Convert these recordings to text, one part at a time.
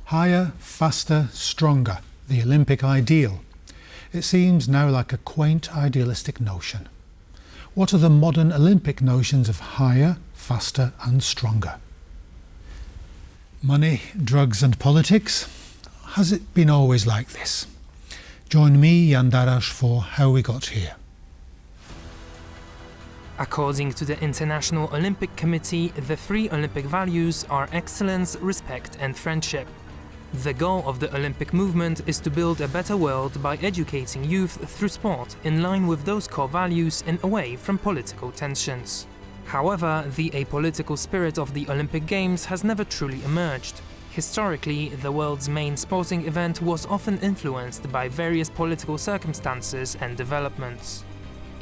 Higher, faster, stronger, the Olympic ideal. It seems now like a quaint, idealistic notion. What are the modern Olympic notions of higher, faster and stronger? Money, drugs and politics? Has it been always like this? Join me, Jan Darasz, for How We Got Here. According to the International Olympic Committee, the three Olympic values are excellence, respect and friendship. The goal of the Olympic movement is to build a better world by educating youth through sport in line with those core values and away from political tensions. However, the apolitical spirit of the Olympic Games has never truly emerged. Historically, the world's main sporting event was often influenced by various political circumstances and developments.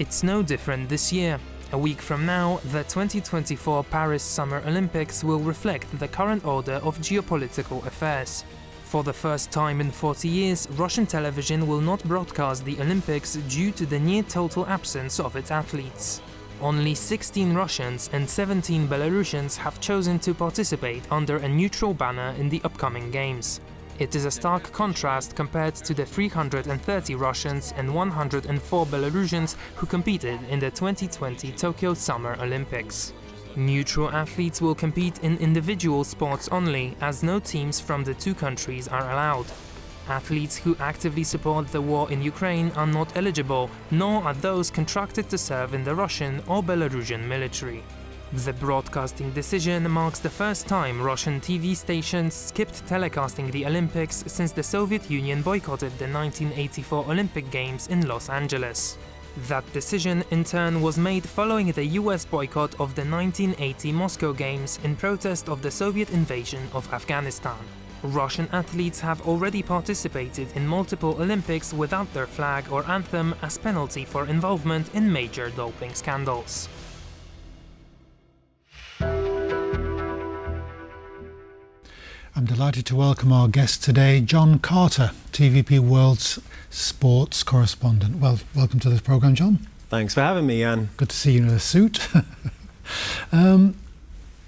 It's no different this year. A week from now, the 2024 Paris Summer Olympics will reflect the current order of geopolitical affairs. For the first time in 40 years, Russian television will not broadcast the Olympics due to the near-total absence of its athletes. Only 16 Russians and 17 Belarusians have chosen to participate under a neutral banner in the upcoming Games. It is a stark contrast compared to the 330 Russians and 104 Belarusians who competed in the 2020 Tokyo Summer Olympics. Neutral athletes will compete in individual sports only, as no teams from the two countries are allowed. Athletes who actively support the war in Ukraine are not eligible, nor are those contracted to serve in the Russian or Belarusian military. The broadcasting decision marks the first time Russian TV stations skipped telecasting the Olympics since the Soviet Union boycotted the 1984 Olympic Games in Los Angeles. That decision, in turn, was made following the US boycott of the 1980 Moscow Games in protest of the Soviet invasion of Afghanistan. Russian athletes have already participated in multiple Olympics without their flag or anthem as penalty for involvement in major doping scandals. I'm delighted to welcome our guest today, John Carter, TVP World's sports correspondent. Well, welcome to this programme, John. Thanks for having me, Jan. Good to see you in a suit.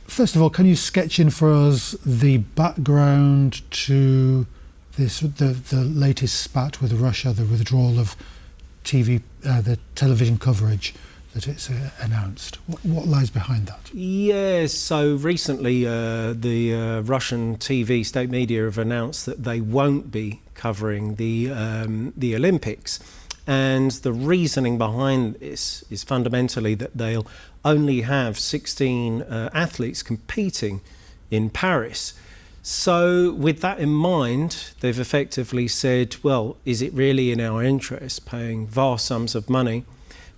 First of all, can you sketch in for us the background to this, the latest spat with Russia, the withdrawal of the television coverage that it's announced? What lies behind that? Yes, so recently the Russian TV state media have announced that they won't be covering the Olympics. And the reasoning behind this is fundamentally that they'll only have 16 athletes competing in Paris. So with that in mind, they've effectively said, well, is it really in our interest paying vast sums of money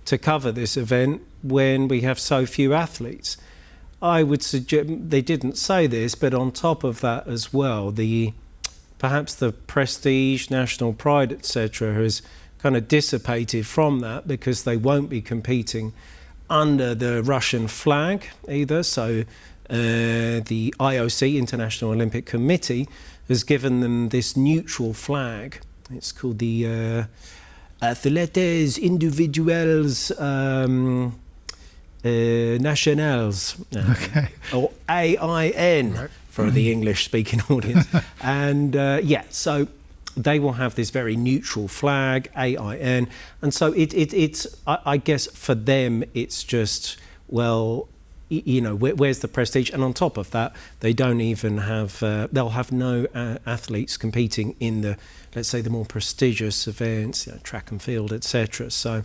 to cover this event when we have so few athletes? I would suggest, they didn't say this, but on top of that as well, perhaps the prestige, national pride, etc. has kind of dissipated from that because they won't be competing under the Russian flag either. So the IOC, International Olympic Committee, has given them this neutral flag. It's called the Athlètes Individuels Nationals, or AIN, right, for the English-speaking audience. And so they will have this very neutral flag, AIN, and so it's I guess for them it's just, well, where's the prestige? And on top of that, they don't even have, they'll have no athletes competing in the, let's say, the more prestigious events, track and field, etc. So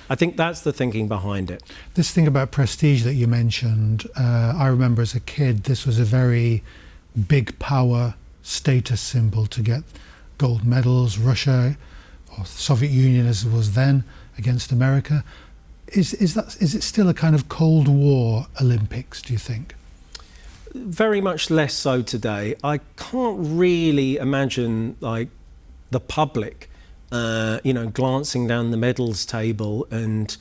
I think that's the thinking behind it. This thing about prestige that you mentioned, I remember as a kid, this was a very big power status symbol to get gold medals. Russia, or the Soviet Union as it was then, against America. Is it still a kind of Cold War Olympics, do you think? Very much less so today. I can't really imagine the public glancing down the medals table and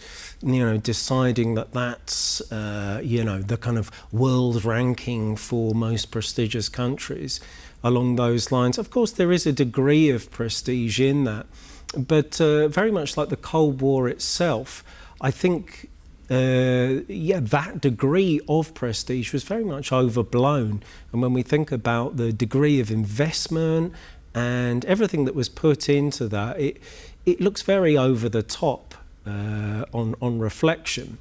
deciding that that's the kind of world ranking for most prestigious countries along those lines. Of course, there is a degree of prestige in that, but very much like the Cold War itself, I think that degree of prestige was very much overblown. And when we think about the degree of investment and everything that was put into that, it looks very over the top on reflection.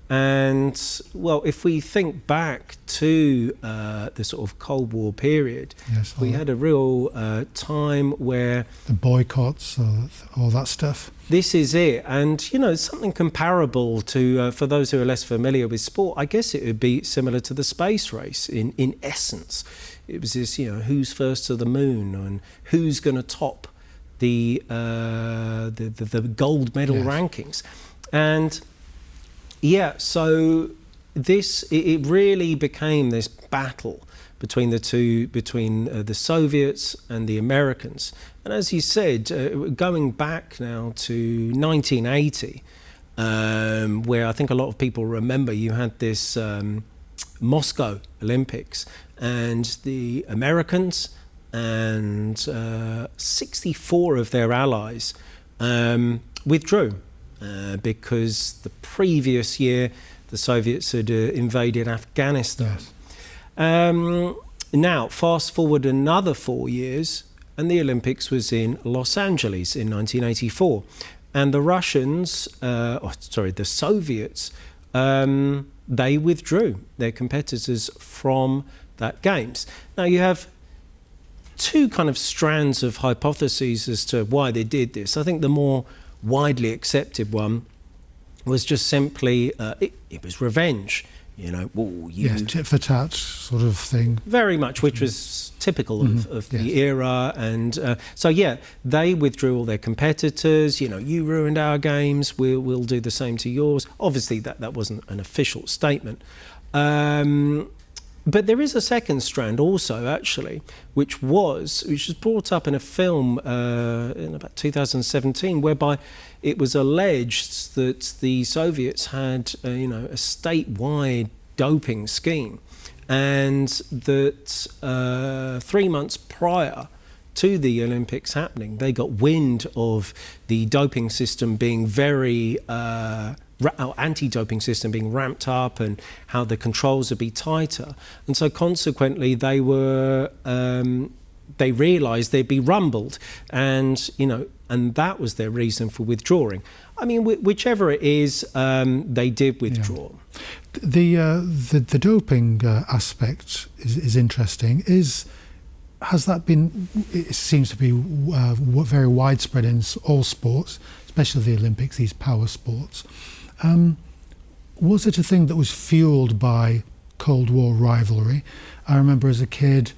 And, well, if we think back to the sort of Cold War period, yes, we had a real time where... The boycotts, all that stuff. This is it. And, you know, something comparable to, for those who are less familiar with sport, I guess it would be similar to the space race in essence. It was this, you know, who's first to the moon and who's going to top the gold medal rankings. And... yeah, so it really became this battle between the two, between the Soviets and the Americans. And as you said, going back now to 1980, where I think a lot of people remember you had this Moscow Olympics, and the Americans and 64 of their allies withdrew. Because the previous year the Soviets had invaded Afghanistan. Yes. Now, fast forward another 4 years, and the Olympics was in Los Angeles in 1984. And the Russians, the Soviets, they withdrew their competitors from that Games. Now, you have two kind of strands of hypotheses as to why they did this. I think the more widely accepted one was just simply it was revenge, you know. Tit for tat sort of thing. Very much, which was typical of the era, and so they withdrew all their competitors. You know, you ruined our games, we'll do the same to yours. Obviously, that wasn't an official statement. But there is a second strand also, actually, which was brought up in a film in about 2017, whereby it was alleged that the Soviets had, a statewide doping scheme, and that 3 months prior to the Olympics happening, they got wind of the doping system being very... our anti-doping system being ramped up and how the controls would be tighter. And so consequently they realised they'd be rumbled, and that was their reason for withdrawing. I mean, whichever it is, they did withdraw. Yeah. The doping aspect is interesting. Has that been? It seems to be very widespread in all sports, especially the Olympics, these power sports. Was it a thing that was fueled by Cold War rivalry? I remember as a kid,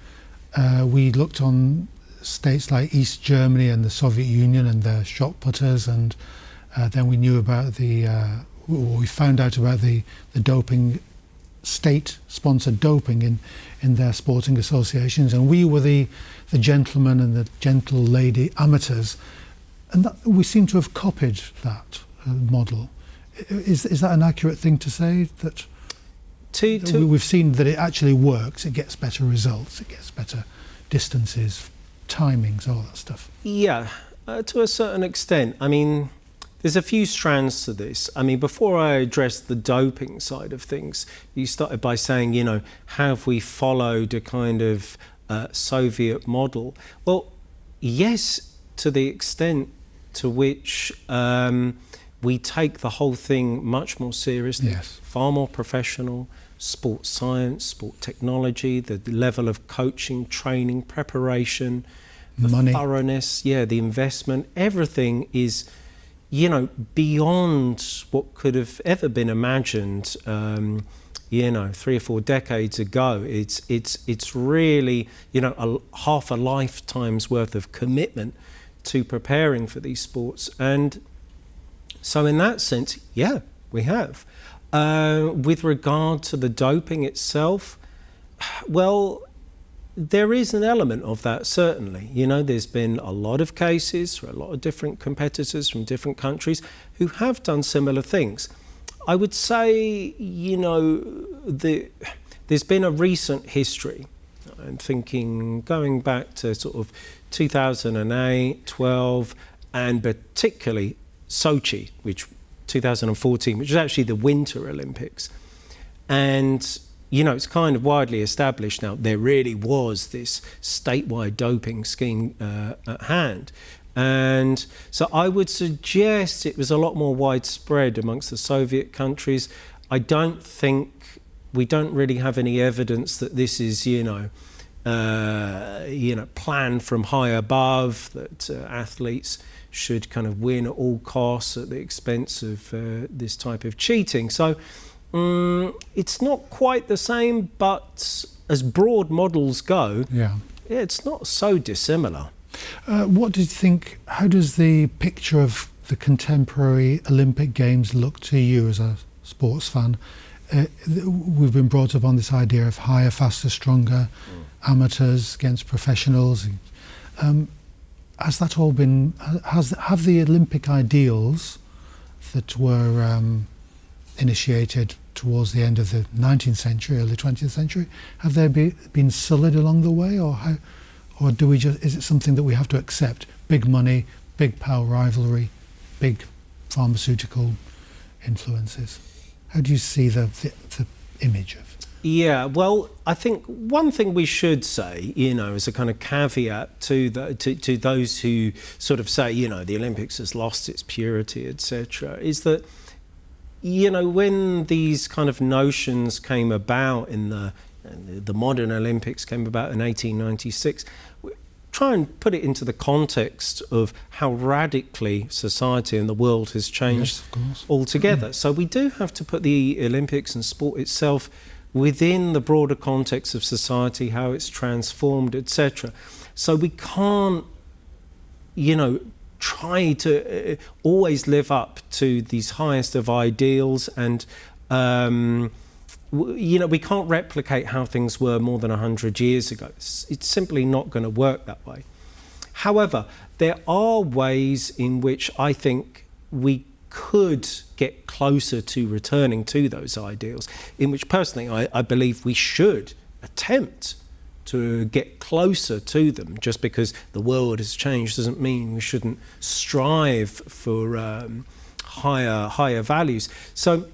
we looked on states like East Germany and the Soviet Union and their shot putters, and then we knew about we found out about the doping, state-sponsored doping in their sporting associations, and we were the gentlemen and the gentle lady amateurs, and we seem to have copied that model. Is that an accurate thing to say? That we've seen that it actually works. It gets better results. It gets better distances, timings, all that stuff. Yeah, to a certain extent. I mean, there's a few strands to this. I mean, before I address the doping side of things, you started by saying, have we followed a kind of Soviet model? Well, yes, to the extent to which we take the whole thing much more seriously, far more professional, sport science, sport technology, the level of coaching, training, preparation, the money, thoroughness, the investment, everything is, beyond what could have ever been imagined, 3 or 4 decades ago. It's really, half a lifetime's worth of commitment to preparing for these sports. And so in that sense, we have. With regard to the doping itself, well, there is an element of that, certainly. There's been a lot of cases for a lot of different competitors from different countries who have done similar things. I would say, there's been a recent history. I'm thinking going back to sort of 2008, 12, and particularly Sochi, which 2014, which was actually the Winter Olympics. And, it's kind of widely established now there really was this statewide doping scheme at hand. And so I would suggest it was a lot more widespread amongst the Soviet countries. I don't think, we don't really have any evidence that this is, planned from high above, that athletes should kind of win at all costs at the expense of this type of cheating. So it's not quite the same, but as broad models go, it's not so dissimilar. What do you think, how does the picture of the contemporary Olympic Games look to you as a sports fan? We've been brought up on this idea of higher, faster, stronger, amateurs against professionals. Has that all been, have the Olympic ideals that were initiated towards the end of the 19th century, early 20th century, have they been sullied along the way, or do we just, is it something that we have to accept? Big money, big power rivalry, big pharmaceutical influences. How do you see the image of? Yeah, well, I think one thing we should say, as a kind of caveat to those who sort of say, the Olympics has lost its purity, etc., is that, when these kind of notions came about in the modern Olympics came about in 1896, try and put it into the context of how radically society and the world has changed altogether. So we do have to put the Olympics and sport itself within the broader context of society, how it's transformed, etc. So we can't, try to always live up to these highest of ideals, and we can't replicate how things were more than 100 years ago. It's simply not going to work that way. However, there are ways in which I think we could get closer to returning to those ideals, in which personally I believe we should attempt to get closer to them. Just because the world has changed doesn't mean we shouldn't strive for higher values. So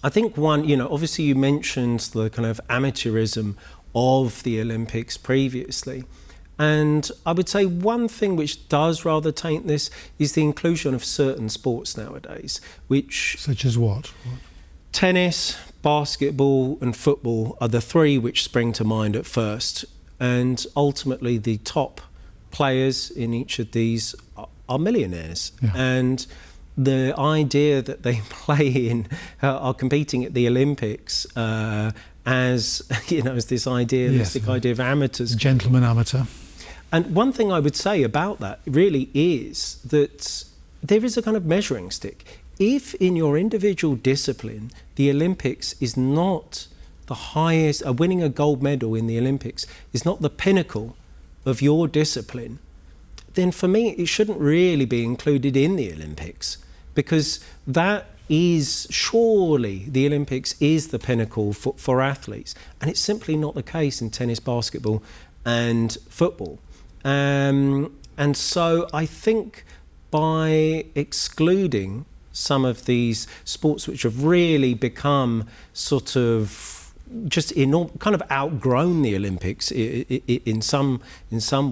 I think one, obviously you mentioned the kind of amateurism of the Olympics previously. And I would say one thing which does rather taint this is the inclusion of certain sports nowadays, which... Such as what? Tennis, basketball and football are the three which spring to mind at first. And ultimately the top players in each of these are millionaires. Yeah. And the idea that they play in, are competing at the Olympics as this idealistic idea of amateurs. Gentleman amateur. And one thing I would say about that really is that there is a kind of measuring stick. If in your individual discipline, the Olympics is not the highest, winning a gold medal in the Olympics is not the pinnacle of your discipline, then for me, it shouldn't really be included in the Olympics, because that is surely, the Olympics is the pinnacle for athletes. And it's simply not the case in tennis, basketball and football. And so I think by excluding some of these sports which have really become sort of just kind of outgrown the Olympics in some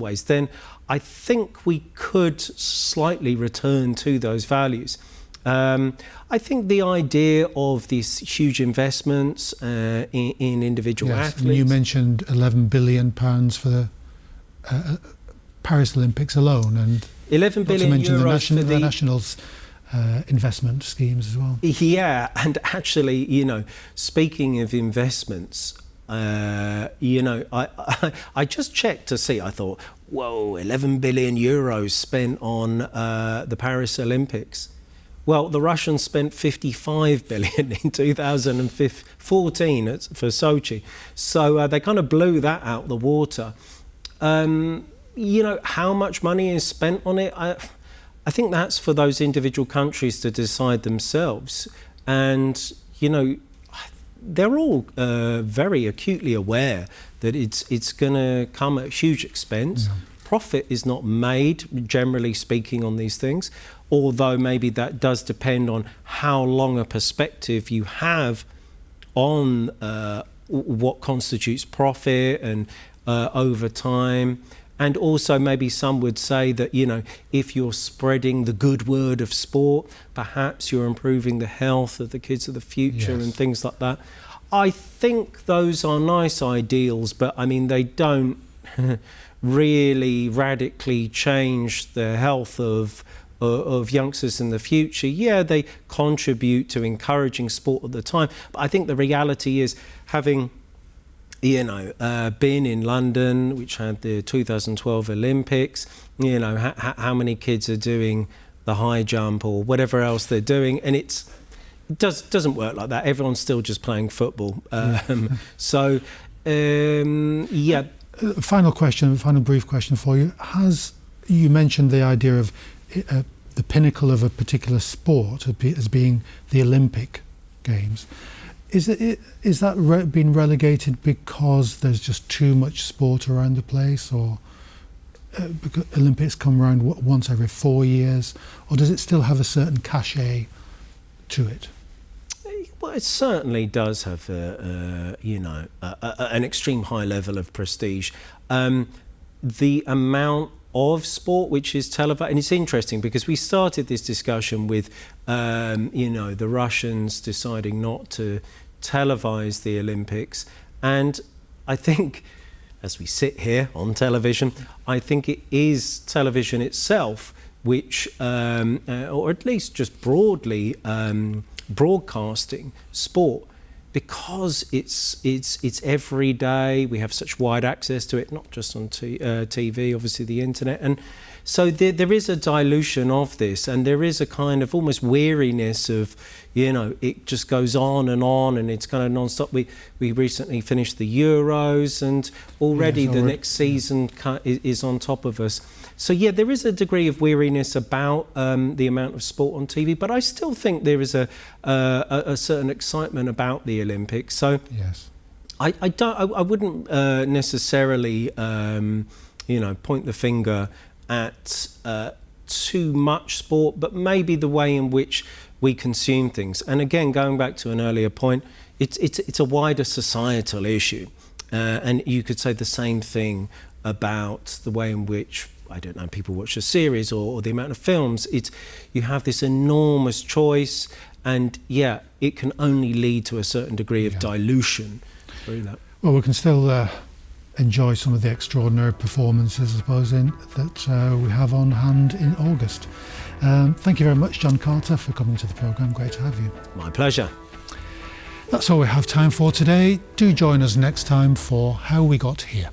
ways, then I think we could slightly return to those values. I think the idea of these huge investments in individual athletes. And you mentioned £11 billion for the Paris Olympics alone, and 11 billion euros for the nationals. Investment schemes as well. Yeah, and actually, speaking of investments, I just checked to see. I thought, whoa, 11 billion euros spent on the Paris Olympics. Well, the Russians spent 55 billion in 2014 for Sochi, so they kind of blew that out the water. How much money is spent on it? I think that's for those individual countries to decide themselves. And, they're all very acutely aware that it's going to come at huge expense. profit is not made, generally speaking, on these things, although maybe that does depend on how long a perspective you have on what constitutes profit and over time. And also maybe some would say that, you know, if you're spreading the good word of sport, perhaps you're improving the health of the kids of the future and things like that. I think those are nice ideals, but I mean, they don't really radically change the health of youngsters in the future. Yeah, they contribute to encouraging sport at the time, but I think the reality is, having been in London, which had the 2012 Olympics, you know, how many kids are doing the high jump or whatever else they're doing, and it doesn't work like that. Everyone's still just playing football. Final brief question for you. You mentioned the idea of the pinnacle of a particular sport as being the Olympic Games. Is that been relegated because there's just too much sport around the place, or because Olympics come around once every 4 years, or does it still have a certain cachet to it? Well, it certainly does have an extreme high level of prestige. The amount of sport which is televised, and it's interesting because we started this discussion with the Russians deciding not to televise the Olympics, and I think, as we sit here on television, I think it is television itself which, or at least just broadly, broadcasting sport, because it's every day. We have such wide access to it, not just on TV, obviously the internet, and so there is a dilution of this, and there is a kind of almost weariness of, it just goes on, and it's kind of non-stop. We recently finished the Euros, and already the next season is on top of us. So yeah, there is a degree of weariness about the amount of sport on TV, but I still think there is a certain excitement about the Olympics. So yes, I wouldn't necessarily point the finger at too much sport, but maybe the way in which we consume things. And again, going back to an earlier point, it's a wider societal issue, and you could say the same thing about the way in which, I don't know, people watch a series or the amount of films. You have this enormous choice, and yeah, it can only lead to a certain degree of dilution through that. Well, we can still enjoy some of the extraordinary performances, I suppose, that we have on hand in August. Thank you very much, John Carter, for coming to the programme. Great to have you. My pleasure. That's all we have time for today. Do join us next time for How We Got Here.